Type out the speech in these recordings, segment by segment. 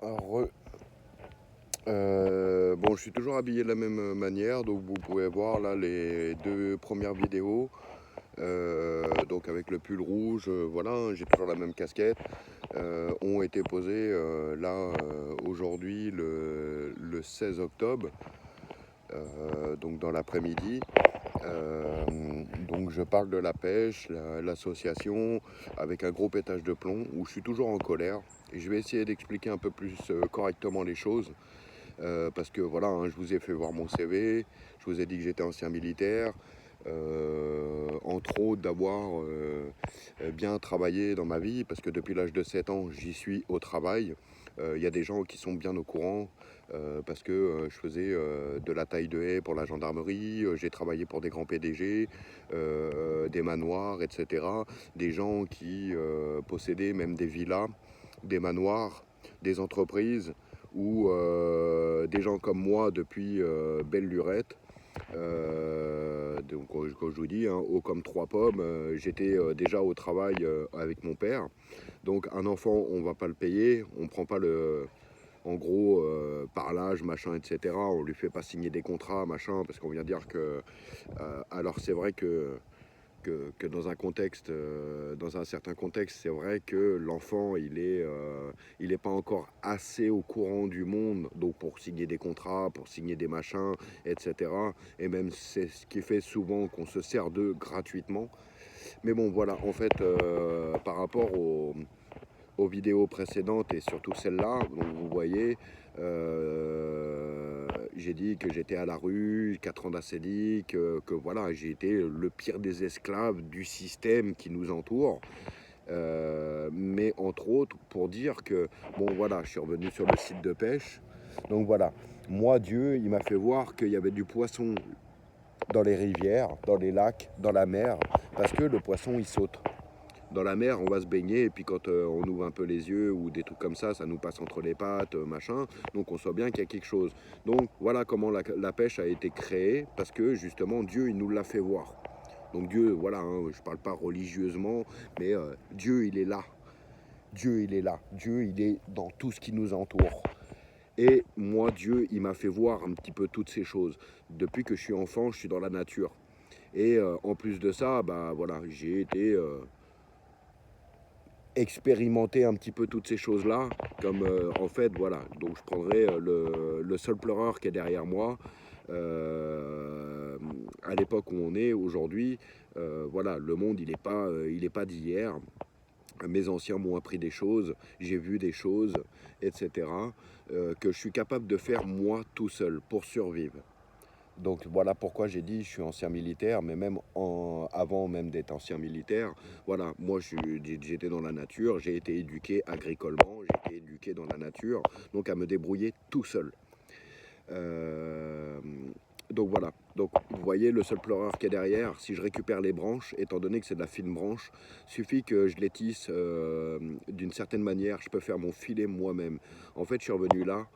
Alors, bon, je suis toujours habillé de la même manière, donc vous pouvez voir là les deux premières vidéos, donc avec le pull rouge, voilà, hein, j'ai toujours la même casquette, ont été posées là aujourd'hui le 16 octobre, donc dans l'après-midi. Euh, donc je parle de la pêche, l'association, avec un gros pétage de plomb, où je suis toujours en colère. Et je vais essayer d'expliquer un peu plus correctement les choses. Parce que voilà, hein, je vous ai fait voir mon CV, je vous ai dit que j'étais ancien militaire, entre autres d'avoir bien travaillé dans ma vie, parce que depuis l'âge de 7 ans, j'y suis au travail. Il y a des gens qui sont bien au courant, parce que je faisais de la taille de haie pour la gendarmerie, j'ai travaillé pour des grands PDG, des manoirs, etc. Des gens qui possédaient même des villas, des manoirs, des entreprises, ou des gens comme moi depuis belle lurette. Donc, quand je vous dis, hein, haut comme trois pommes, j'étais déjà au travail avec mon père. Donc, un enfant, on va pas le payer, on prend pas le. En gros, par l'âge, machin, etc. On lui fait pas signer des contrats, machin, parce qu'on vient dire que. Alors, c'est vrai que dans un contexte, dans un certain contexte, c'est vrai que l'enfant, il est pas encore assez au courant du monde, donc pour signer des contrats, pour signer des machins, etc. Et même c'est ce qui fait souvent qu'on se sert d'eux gratuitement. Mais bon, voilà, en fait, par rapport aux vidéos précédentes et surtout celle-là, donc vous voyez, j'ai dit que j'étais à la rue, 4 ans d'ACDI, que voilà, j'ai été le pire des esclaves du système qui nous entoure. Mais entre autres, pour dire que, bon voilà, je suis revenu sur le site de pêche. Donc voilà, moi, Dieu, il m'a fait voir qu'il y avait du poisson dans les rivières, dans les lacs, dans la mer, parce que le poisson, il saute. Dans la mer, on va se baigner, et puis quand on ouvre un peu les yeux ou des trucs comme ça nous passe entre les pattes, machin. Donc on sent bien qu'il y a quelque chose. Donc voilà comment la pêche a été créée, parce que justement Dieu, il nous l'a fait voir. Donc Dieu, voilà, hein, je ne parle pas religieusement, mais Dieu, il est là. Dieu, il est là. Dieu, il est dans tout ce qui nous entoure. Et moi, Dieu, il m'a fait voir un petit peu toutes ces choses. Depuis que je suis enfant, je suis dans la nature. Et en plus de ça, bah voilà, j'ai été expérimenter un petit peu toutes ces choses-là, comme en fait, voilà, donc je prendrai le seul pleureur qui est derrière moi, à l'époque où on est aujourd'hui, voilà, le monde, il est pas d'hier, mes anciens m'ont appris des choses, j'ai vu des choses, etc., que je suis capable de faire moi tout seul pour survivre. Donc voilà pourquoi j'ai dit je suis ancien militaire, mais même avant même d'être ancien militaire, voilà, moi j'étais dans la nature, j'ai été éduqué agricolement, j'ai été éduqué dans la nature, donc à me débrouiller tout seul. Euh, donc voilà, donc vous voyez le seul pleureur qui est derrière, si je récupère les branches, étant donné que c'est de la fine branche, suffit que je les tisse d'une certaine manière, je peux faire mon filet moi-même. En fait, je suis revenu là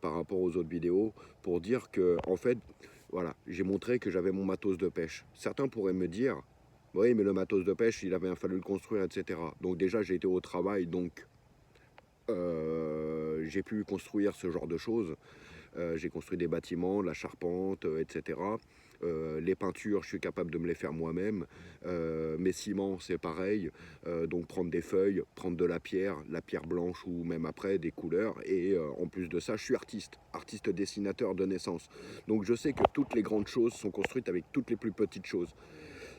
par rapport aux autres vidéos pour dire que, en fait, voilà, j'ai montré que j'avais mon matos de pêche. Certains pourraient me dire, oui, mais le matos de pêche, il avait fallu le construire, etc. Donc déjà, j'ai été au travail, donc j'ai pu construire ce genre de choses. J'ai construit des bâtiments, la charpente, etc. Les peintures, je suis capable de me les faire moi-même. Mes ciments, c'est pareil. Donc prendre des feuilles, prendre de la pierre blanche ou même après des couleurs. Et en plus de ça, je suis artiste dessinateur de naissance. Donc je sais que toutes les grandes choses sont construites avec toutes les plus petites choses.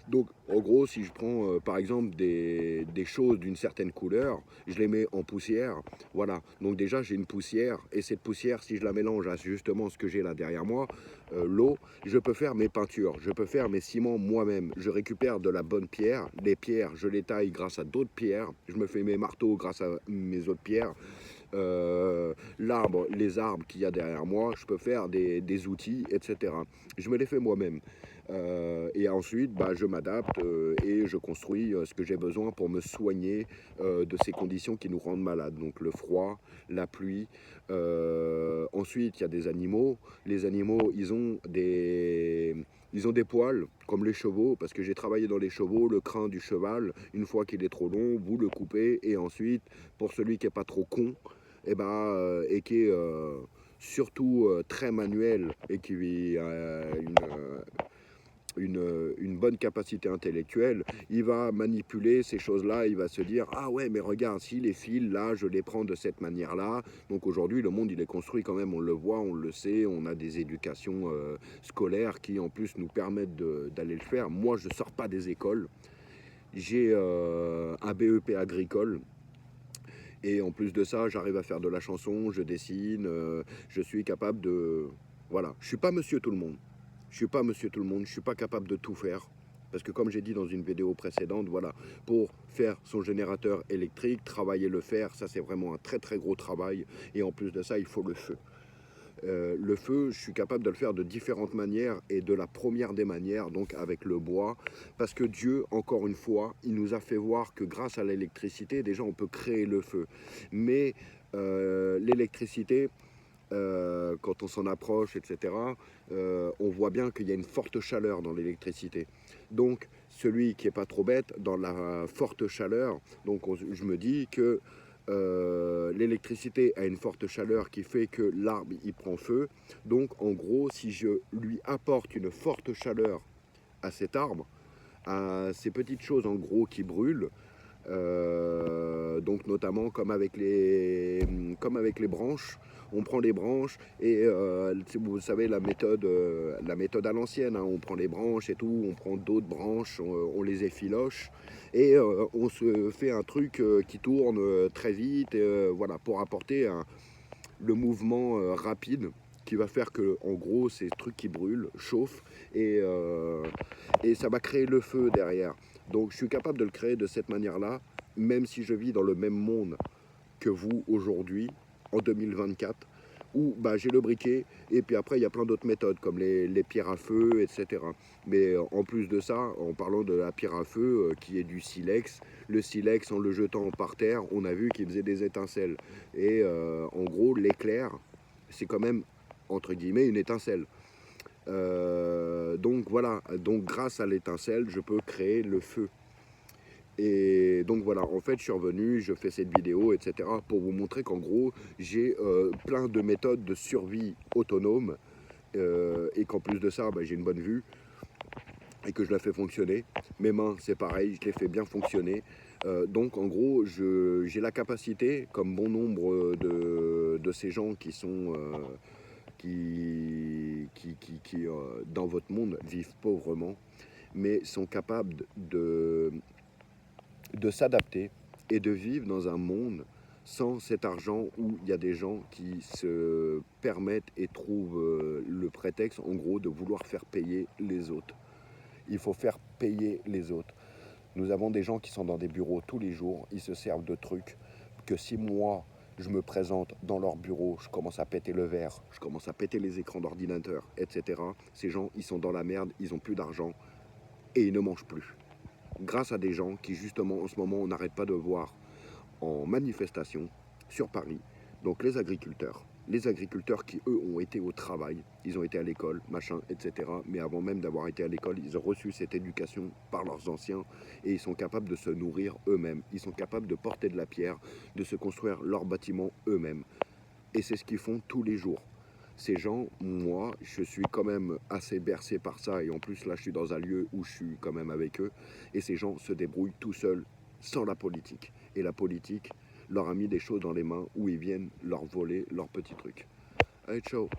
Donc, en gros, si je prends par exemple des choses d'une certaine couleur, je les mets en poussière. Voilà. Donc, déjà, j'ai une poussière. Et cette poussière, si je la mélange à justement ce que j'ai là derrière moi, l'eau, je peux faire mes peintures. Je peux faire mes ciments moi-même. Je récupère de la bonne pierre. Les pierres, je les taille grâce à d'autres pierres. Je me fais mes marteaux grâce à mes autres pierres. L'arbre, les arbres qu'il y a derrière moi, je peux faire des outils, etc. Je me les fais moi-même. Et ensuite, bah, je m'adapte et je construis ce que j'ai besoin pour me soigner de ces conditions qui nous rendent malades. Donc le froid, la pluie. Ensuite, il y a des animaux. Les animaux, ils ont des poils, comme les chevaux, parce que j'ai travaillé dans les chevaux, le crin du cheval, une fois qu'il est trop long, vous le coupez, et ensuite, pour celui qui n'est pas trop con, et qui est surtout très manuel et qui a une bonne capacité intellectuelle, il va manipuler ces choses-là, il va se dire ah ouais mais regarde si les fils là je les prends de cette manière-là. Donc aujourd'hui le monde il est construit quand même, on le voit, on le sait, on a des éducations scolaires qui en plus nous permettent d'aller le faire. Moi je sors pas des écoles, j'ai un BEP agricole. Et en plus de ça, j'arrive à faire de la chanson, je dessine, je suis capable de... Voilà, je suis pas monsieur tout le monde. Je suis pas monsieur tout le monde, je suis pas capable de tout faire. Parce que comme j'ai dit dans une vidéo précédente, voilà, pour faire son générateur électrique, travailler le fer, ça c'est vraiment un très très gros travail. Et en plus de ça, il faut le feu. Le feu, je suis capable de le faire de différentes manières et de la première des manières, donc avec le bois, parce que Dieu, encore une fois, il nous a fait voir que grâce à l'électricité, déjà on peut créer le feu. Mais l'électricité, quand on s'en approche, etc., on voit bien qu'il y a une forte chaleur dans l'électricité. Donc celui qui n'est pas trop bête, dans la forte chaleur, donc je me dis que l'électricité a une forte chaleur qui fait que l'arbre il prend feu. Donc en gros, si je lui apporte une forte chaleur à cet arbre, à ces petites choses en gros qui brûlent, donc notamment comme avec les branches, on prend les branches et vous savez la méthode à l'ancienne, hein, on prend les branches et tout, on prend d'autres branches, on les effiloche et on se fait un truc qui tourne très vite, voilà, pour apporter le mouvement rapide qui va faire que en gros ces trucs qui brûlent chauffent et ça va créer le feu derrière. Donc je suis capable de le créer de cette manière-là, même si je vis dans le même monde que vous aujourd'hui, en 2024, où bah, j'ai le briquet, et puis après il y a plein d'autres méthodes, comme les pierres à feu, etc. Mais en plus de ça, en parlant de la pierre à feu, qui est du silex, le silex en le jetant par terre, on a vu qu'il faisait des étincelles. Et en gros, l'éclair, c'est quand même, entre guillemets, une étincelle. Donc voilà, donc grâce à l'étincelle, je peux créer le feu. Et donc voilà, en fait, je suis revenu, je fais cette vidéo, etc., pour vous montrer qu'en gros, j'ai plein de méthodes de survie autonome et qu'en plus de ça, bah, j'ai une bonne vue et que je la fais fonctionner. Mes mains, c'est pareil, je les fais bien fonctionner. Donc en gros, j'ai la capacité, comme bon nombre de ces gens qui sont... dans votre monde, vivent pauvrement, mais sont capables de s'adapter et de vivre dans un monde sans cet argent où il y a des gens qui se permettent et trouvent le prétexte, en gros, de vouloir faire payer les autres. Il faut faire payer les autres. Nous avons des gens qui sont dans des bureaux tous les jours, ils se servent de trucs que si moi, je me présente dans leur bureau, je commence à péter le verre, je commence à péter les écrans d'ordinateur, etc. Ces gens, ils sont dans la merde, ils n'ont plus d'argent et ils ne mangent plus. Grâce à des gens qui, justement, en ce moment, on n'arrête pas de voir en manifestation sur Paris. Donc les agriculteurs qui, eux, ont été au travail, ils ont été à l'école, machin, etc. Mais avant même d'avoir été à l'école, ils ont reçu cette éducation par leurs anciens et ils sont capables de se nourrir eux-mêmes. Ils sont capables de porter de la pierre, de se construire leurs bâtiments eux-mêmes. Et c'est ce qu'ils font tous les jours. Ces gens, moi, je suis quand même assez bercé par ça. Et en plus, là, je suis dans un lieu où je suis quand même avec eux. Et ces gens se débrouillent tout seuls, sans la politique. Et la politique leur a mis des choses dans les mains où ils viennent leur voler leurs petits trucs. Allez, ciao.